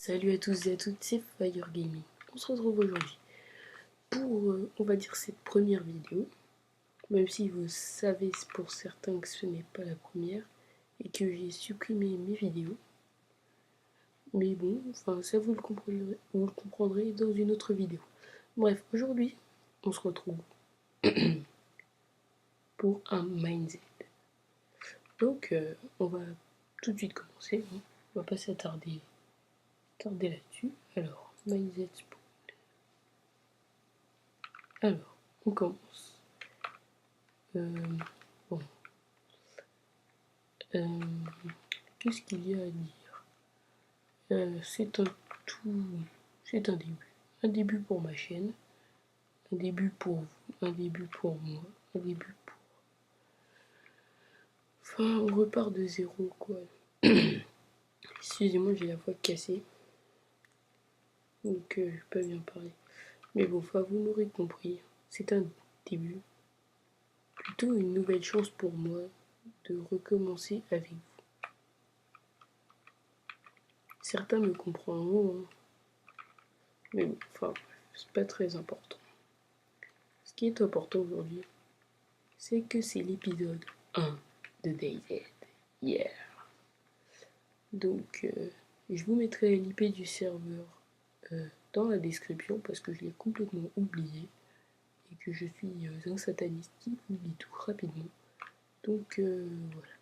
Salut à tous et à toutes, c'est Fire Gaming. On se retrouve aujourd'hui pour, on va dire, cette première vidéo. Même si vous savez pour certains que ce n'est pas la première et que j'ai supprimé mes vidéos. Mais bon, enfin ça vous le comprendrez dans une autre vidéo. Bref, aujourd'hui, on se retrouve pour un Mindset. Donc, on va tout de suite commencer. On va pas s'attarder là-dessus. Alors, Mindset. Alors, on commence. Bon. Qu'est-ce qu'il y a à dire? C'est un début. Un début pour ma chaîne, un début pour vous, un début pour moi, un début pour... Enfin, on repart de zéro, quoi. Excusez-moi, j'ai la voix cassée. Donc, je vais pas bien parler. Mais bon, enfin, vous m'aurez compris. C'est un début. Plutôt une nouvelle chance pour moi de recommencer avec vous. Certains me comprendront, hein. Mais bon, enfin, c'est pas très important. Ce qui est important aujourd'hui, c'est que c'est l'épisode 1 de DayZ. Yeah! Donc, je vous mettrai l'IP du serveur dans la description parce que je l'ai complètement oublié et que je suis un sataniste qui oublie tout rapidement. Donc, voilà.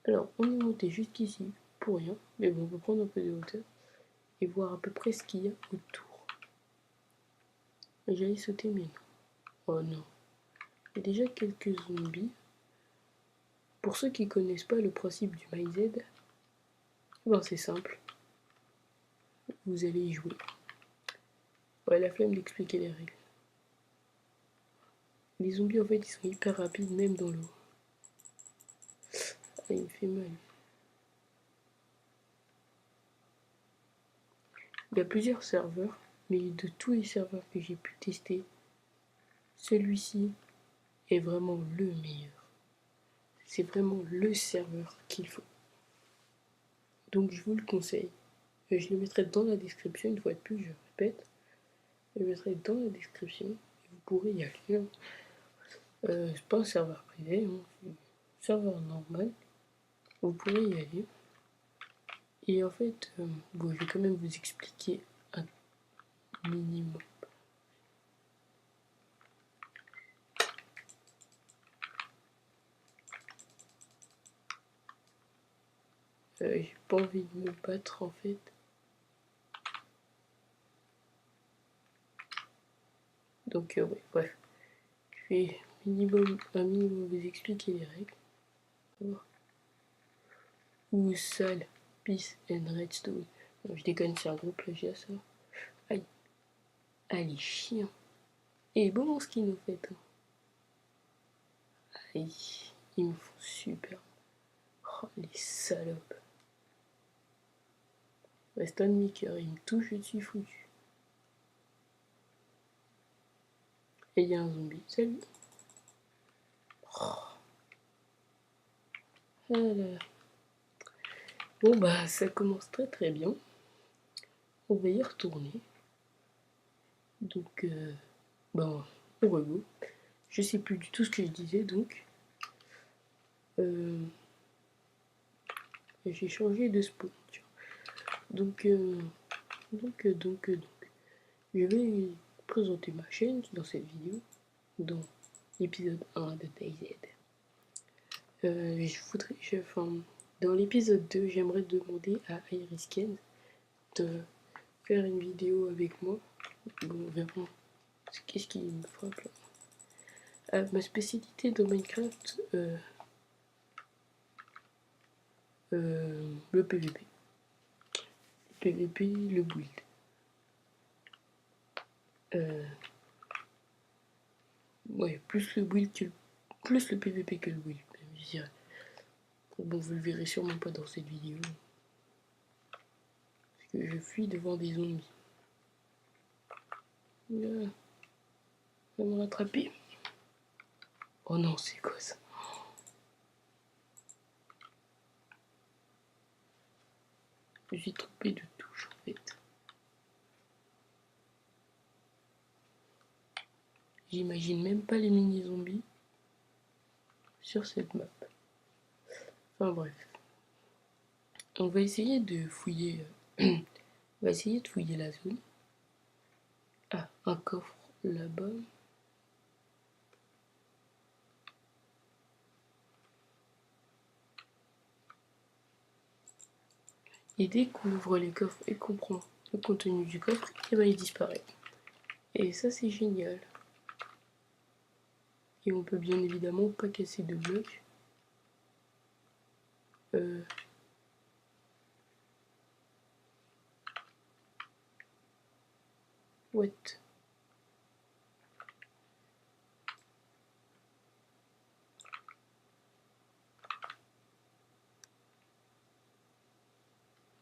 Alors, on est monté jusqu'ici pour rien, mais bon, on peut prendre un peu de hauteur et voir à peu près ce qu'il y a autour. J'allais sauter, mais non. Oh non. Il y a déjà quelques zombies. Pour ceux qui connaissent pas le principe du MyZ, ben c'est simple. Vous allez y jouer. Ouais, la flemme d'expliquer les règles. Les zombies, en fait, ils sont hyper rapides, même dans l'eau. Ah, il me fait mal. Il y a plusieurs serveurs, mais de tous les serveurs que j'ai pu tester, celui-ci est vraiment le meilleur. C'est vraiment le serveur qu'il faut. Donc je vous le conseille. Je le mettrai dans la description, une fois de plus, je répète. Je le mettrai dans la description et vous pourrez y aller. C'est pas un serveur privé, hein, c'est un serveur normal. Vous pourrez y aller. Et en fait, bon, je vais quand même vous expliquer un minimum. J'ai pas envie de me battre en fait. Donc ouais, bref. Je vais un minimum vous expliquer les règles. Ou sale, peace and redstone. Non, je déconne, c'est un gros plagiat ça. Aïe. Allez, chien. Et bon ce qu'ils nous fait. Hein. Aïe. Ils me font super. Oh, les salopes. Reste un demi-cœur, il me touche, je suis foutu. Et il y a un zombie. Salut. Oh. Ah là là. Bon bah ça commence très très bien. On va y retourner. Donc ben on revoit. Je sais plus du tout ce que je disais donc. J'ai changé de spawn. Donc je vais présenter ma chaîne dans cette vidéo, dans l'épisode 1 de DayZ. Dans l'épisode 2, j'aimerais demander à Irisken de faire une vidéo avec moi. Bon, on verra. Qu'est-ce qui me frappe là? Ma spécialité dans Minecraft, le PVP. Le PVP, le build. Ouais, plus le PVP que le build, je dirais. Bon, vous le verrez sûrement pas dans cette vidéo. Parce que je fuis devant des zombies. Là, va me rattraper. Oh non, c'est quoi ça? Je suis trompé de touche en fait. J'imagine même pas les mini-zombies sur cette map. Enfin bref. On va essayer de fouiller. On va essayer de fouiller la zone. Ah, un coffre là-bas. Et dès qu'on ouvre les coffres et qu'on prend le contenu du coffre, et ben il disparaît. Et ça c'est génial. Et on peut bien évidemment pas casser de blocs. What?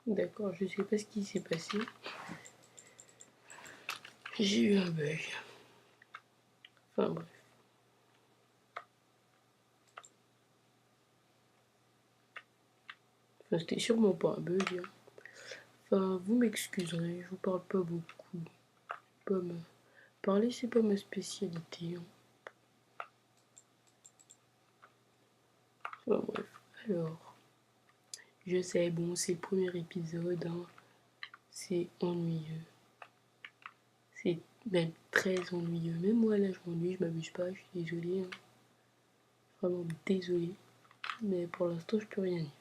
D'accord, je sais pas ce qui s'est passé. J'ai eu un bug. Enfin bref. Enfin, c'était sûrement pas un bug. Hein. Enfin, vous m'excuserez, je vous parle pas beaucoup. Pas me... Parler, c'est pas ma spécialité. Hein. Enfin bref. Alors, je sais, bon, c'est le premier épisode. Hein. C'est ennuyeux. C'est même très ennuyeux. Même moi, là, je m'ennuie, je m'amuse pas, je suis désolée. Hein. Vraiment désolée. Mais pour l'instant, je peux rien y faire.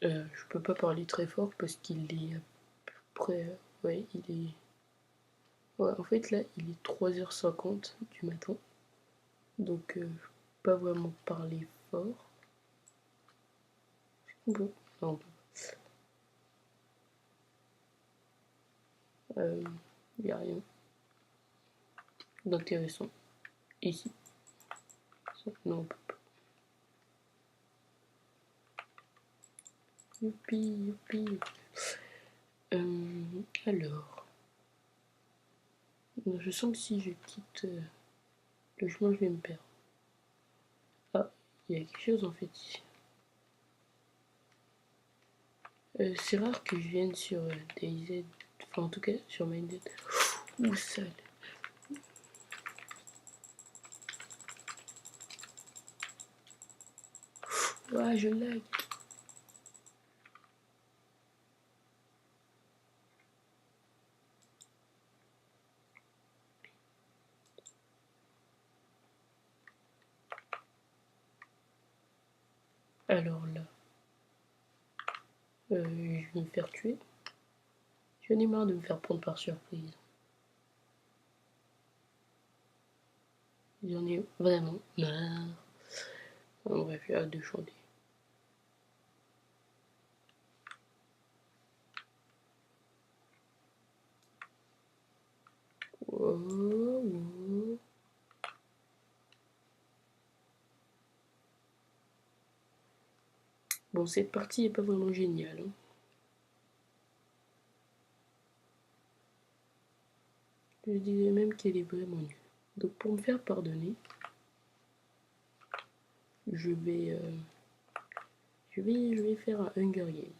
Je peux pas parler très fort parce qu'il est à peu près... ouais, il est... Ouais, en fait, là, il est 3h50 du matin. Donc, je peux pas vraiment parler fort. Bon, non. Il n'y a rien d'intéressant ici. Non, on peut pas. Youpi, youpi. Alors, je sens que si je quitte le chemin, je vais me perdre. Ah, il y a quelque chose en fait ici. C'est rare que je vienne sur DayZ, enfin en tout cas sur Minded. Ouh, sale. Ah, je lag. Alors là, je vais me faire tuer. J'en ai marre de me faire prendre par surprise. J'en ai vraiment marre. En bref, j'ai hâte de chanter. Oh, oh. Bon, cette partie est pas vraiment géniale. Hein. Je dirais même qu'elle est vraiment nulle. Donc pour me faire pardonner, je vais faire un Hunger Game.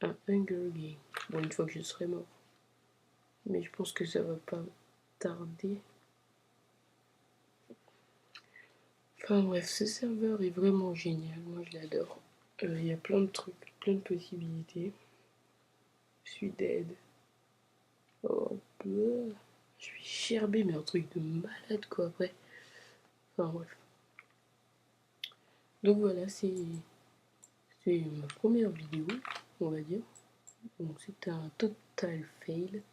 Un Hunger Game. Bon, une fois que je serai mort. Mais je pense que ça va pas tarder. Enfin bref, ce serveur est vraiment génial. Moi, je l'adore. Il y a plein de trucs, plein de possibilités. Je suis dead. Oh, bleu. Je suis gerbé, mais un truc de malade quoi après. Enfin bref. Donc voilà, c'est ma première vidéo, on va dire. Donc c'était un total fail,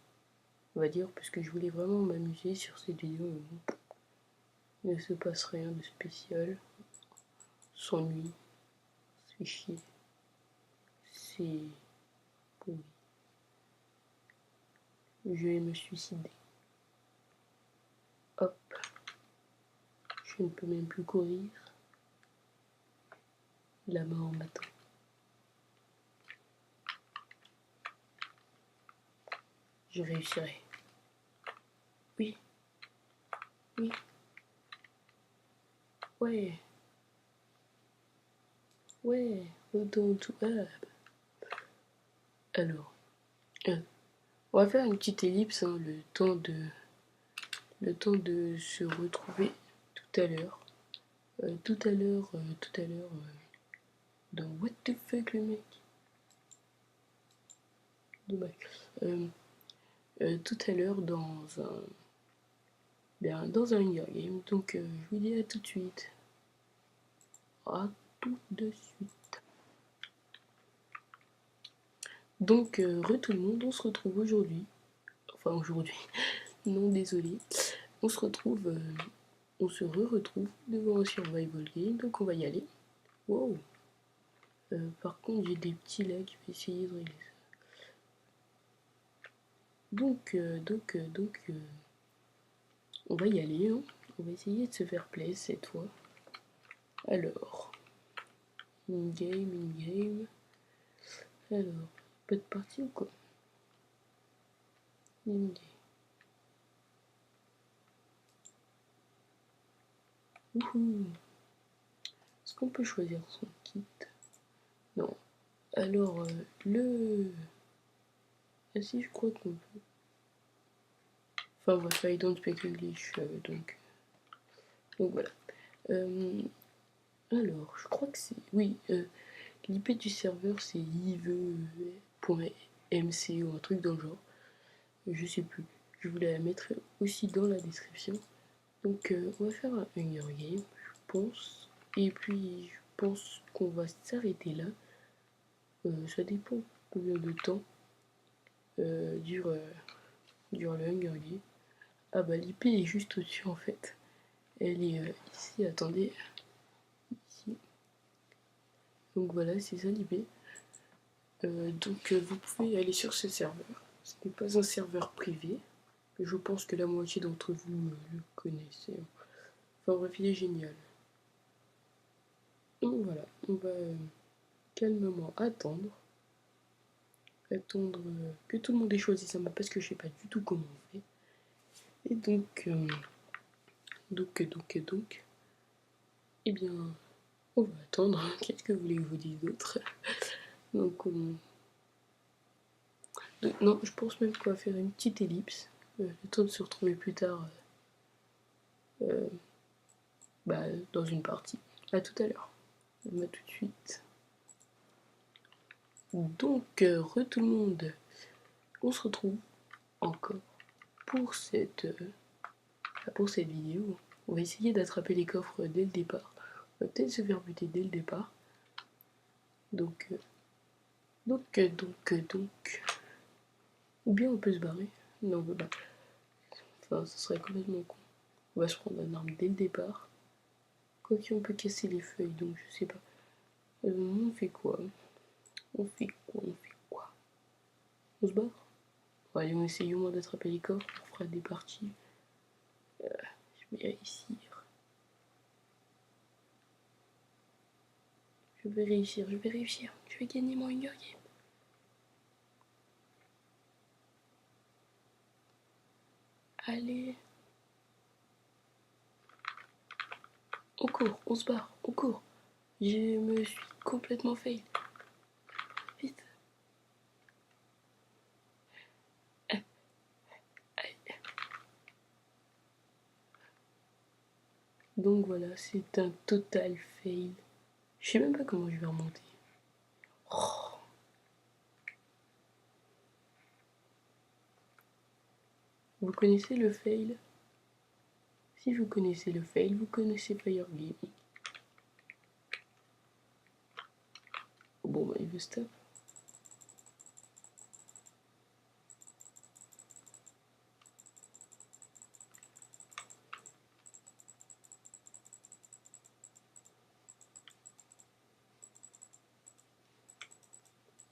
on va dire, parce que je voulais vraiment m'amuser sur cette vidéo. Mais bon, il ne se passe rien de spécial. S'ennuie, c'est chier, c'est pourri. Je vais me suicider. Hop, je ne peux même plus courir. La mort m'attend. Je réussirai. Oui, Oui. Ouais. Ouais. Retourne tout. Alors. On va faire une petite ellipse, hein, le temps de se retrouver tout à l'heure. Tout à l'heure, dans What the fuck le mec. Dommage. Tout à l'heure dans un Hunger Game. Donc je vous dis à tout de suite. À tout de suite. Donc tout le monde, on se retrouve aujourd'hui. Enfin aujourd'hui. Non désolé. On se retrouve. On se retrouve devant un survival game. Donc on va y aller. Wow. Par contre j'ai des petits lags. Je vais essayer de régler ça. Donc on va y aller, hein. On va essayer de se faire plaisir cette fois. Alors, in-game. Alors, pas de partie ou quoi? In-game. Wouhou. Est-ce qu'on peut choisir son kit? Non. Alors, Ah si, je crois qu'on peut. Enfin bref, I don't speak English, donc voilà. Alors, je crois que c'est... Oui, l'IP du serveur c'est ive.mc ou un truc dans le genre. Je sais plus. Je voulais la mettre aussi dans la description. Donc on va faire un Hunger Game, je pense. Et puis je pense qu'on va s'arrêter là. Ça dépend combien de temps dure le Hunger Game. Ah bah l'IP est juste au-dessus en fait. Elle est ici, attendez. Ici. Donc voilà, c'est ça l'IP. Donc vous pouvez aller sur ce serveur. Ce n'est pas un serveur privé. Je pense que la moitié d'entre vous le connaissez. Enfin bref, il est génial. Donc voilà, on va calmement attendre que tout le monde ait choisi sa map parce que je sais pas du tout comment on fait. Et donc, eh bien, on va attendre. Qu'est-ce que vous voulez que je vous dise d'autre? Donc, non, je pense même qu'on va faire une petite ellipse. Le temps de se retrouver plus tard dans une partie. À tout à l'heure. À tout de suite. Donc, tout le monde, on se retrouve encore pour cette vidéo. On va essayer d'attraper les coffres dès le départ. On va peut-être se faire buter dès le départ. Donc. Ou bien on peut se barrer. Non, on peut pas. Enfin, ça serait complètement con. On va se prendre une arme dès le départ. Quoique on peut casser les feuilles, donc je sais pas. On fait quoi? On se barre? Bon, allez, on essaye au moins d'attraper les coffres. On fera des parties. Je vais réussir. Je vais réussir. Je vais gagner mon Hunger Game. Allez. On court, on se barre, on court. Je me suis complètement fail. Vite. Donc voilà, c'est un total fail. Je sais même pas comment je vais remonter. Oh. Vous connaissez le fail? Si vous connaissez le fail, vous connaissez Fire Gaming. Bon bah il veut stop.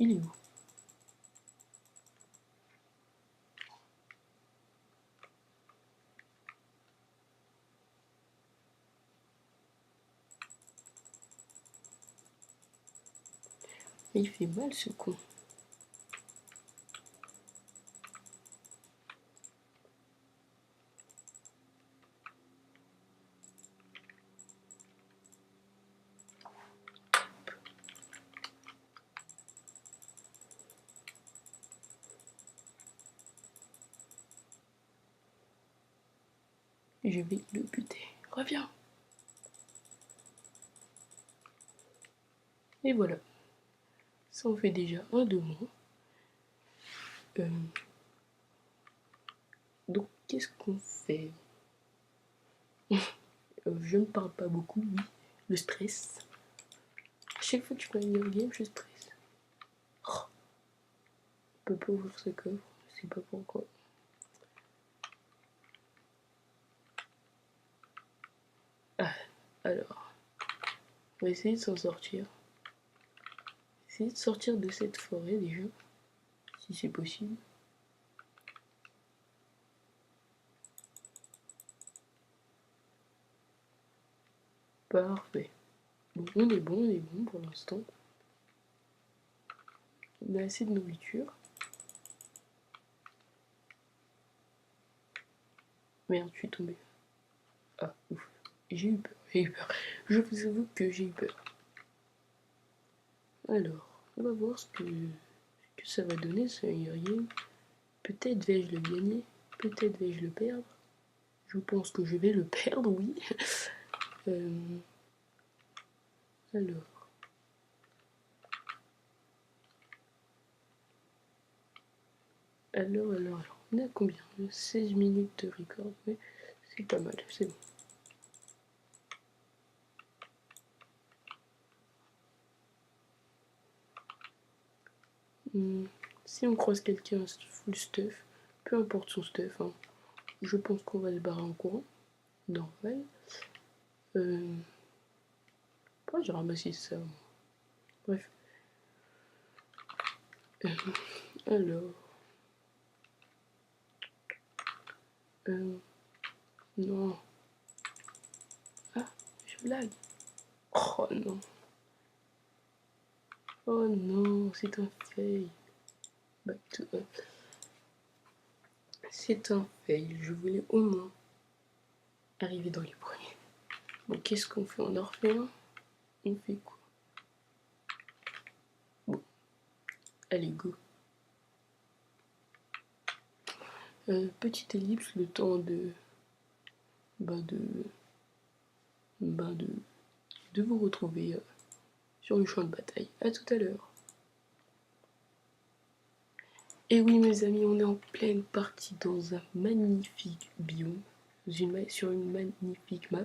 Il est où? Mais il fait mal ce con. Je vais le buter. Reviens. Et voilà. Ça en fait déjà un de moins. Donc, qu'est-ce qu'on fait? Je ne parle pas beaucoup, oui. Le stress. À chaque fois que je fais une game, je stresse. Oh, on peut pas ouvrir ce coffre, je sais pas pourquoi. Ah, alors, on va essayer de s'en sortir. Essayer de sortir de cette forêt déjà, si c'est possible. Parfait. Bon, on est bon pour l'instant. On a assez de nourriture. Merde, je suis tombé. Ah, ouf. J'ai eu peur. Je vous avoue que j'ai eu peur. Alors, on va voir ce que ça va donner, ce guerrier. Peut-être vais-je le gagner, peut-être vais-je le perdre. Je pense que je vais le perdre, oui. Alors. Alors. On est à combien? 16 minutes de record, mais c'est pas mal, c'est bon. Si on croise quelqu'un full stuff, peu importe son stuff, hein, je pense qu'on va se barrer en courant. Normal. Pourquoi j'ai ramassé ça? Bref. Alors. Non. Ah, je lag. Oh non. Oh non, c'est un fail. Back to up. C'est un fail. Je voulais au moins arriver dans les premiers. Bon, qu'est-ce qu'on fait? On en refait un? On fait quoi? Bon, allez, go. Petite ellipse, le temps de vous retrouver sur le champ de bataille. À tout à l'heure. Et oui, mes amis, on est en pleine partie dans un magnifique biome, sur une magnifique map.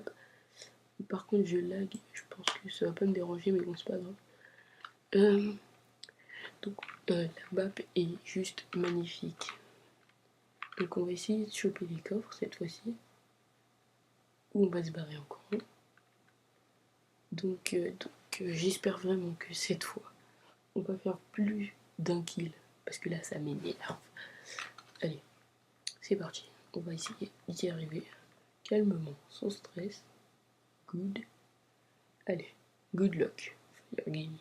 Par contre, je lag, je pense que ça va pas me déranger, mais bon, c'est pas grave. Donc, la map est juste magnifique. Donc, on va essayer de choper les coffres cette fois-ci. Ou on va se barrer encore. Donc j'espère vraiment que cette fois, on va faire plus d'un kill. Parce que là, ça m'énerve. Allez, c'est parti. On va essayer d'y arriver calmement, sans stress. Good. Allez, good luck. Fire gaming.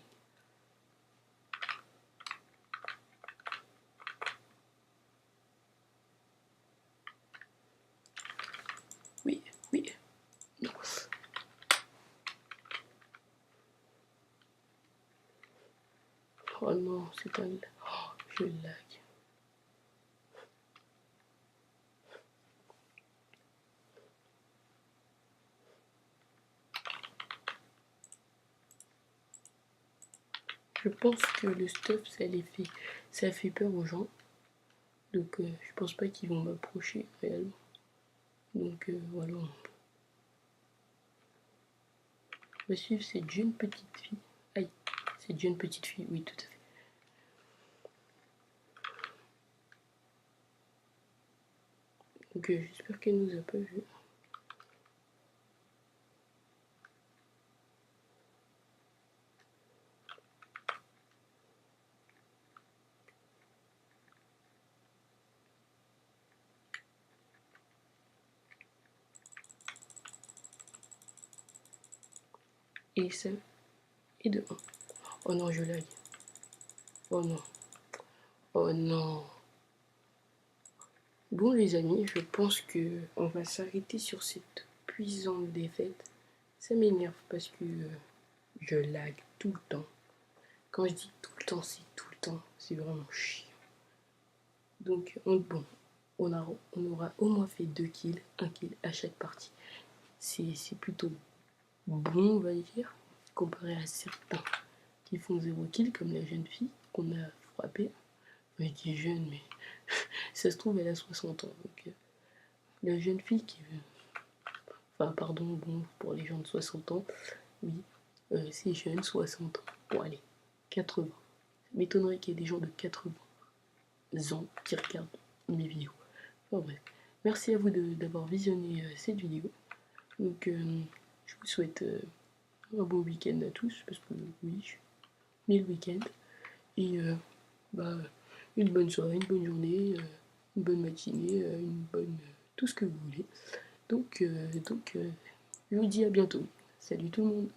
Oui. Non. Oh non, c'est un... Oh, je lag. Je pense que le stuff, ça fait peur aux gens. Donc je pense pas qu'ils vont m'approcher réellement. Donc voilà. On va suivre cette jeune petite fille. Aïe, cette jeune petite fille, oui, tout à fait. Donc j'espère qu'elle nous a pas vus. Et ça, et de 1. Oh non, je lag. Oh non. Oh non. Bon les amis, je pense que on va s'arrêter sur cette puissante défaite. Ça m'énerve parce que je lag tout le temps. Quand je dis tout le temps, c'est tout le temps. C'est vraiment chiant. Donc bon, on aura au moins fait 2 kills, 1 kill à chaque partie. C'est plutôt bon, on va dire, comparé à certains qui font 0 kill, comme la jeune fille qu'on a frappée. Elle qui est jeune, mais ça se trouve, elle a 60 ans. Donc, la jeune fille qui... Enfin, pardon, bon, pour les gens de 60 ans, oui, c'est jeune, 60 ans. Bon, allez, 80. Ça m'étonnerait qu'il y ait des gens de 80 ans qui regardent mes vidéos. Enfin bref, merci à vous d'avoir visionné cette vidéo. Donc, je vous souhaite un bon week-end à tous, parce que oui, je suis né le week-end. Et une bonne soirée, une bonne journée, une bonne matinée, une bonne... tout ce que vous voulez. Donc, je vous dis à bientôt. Salut tout le monde.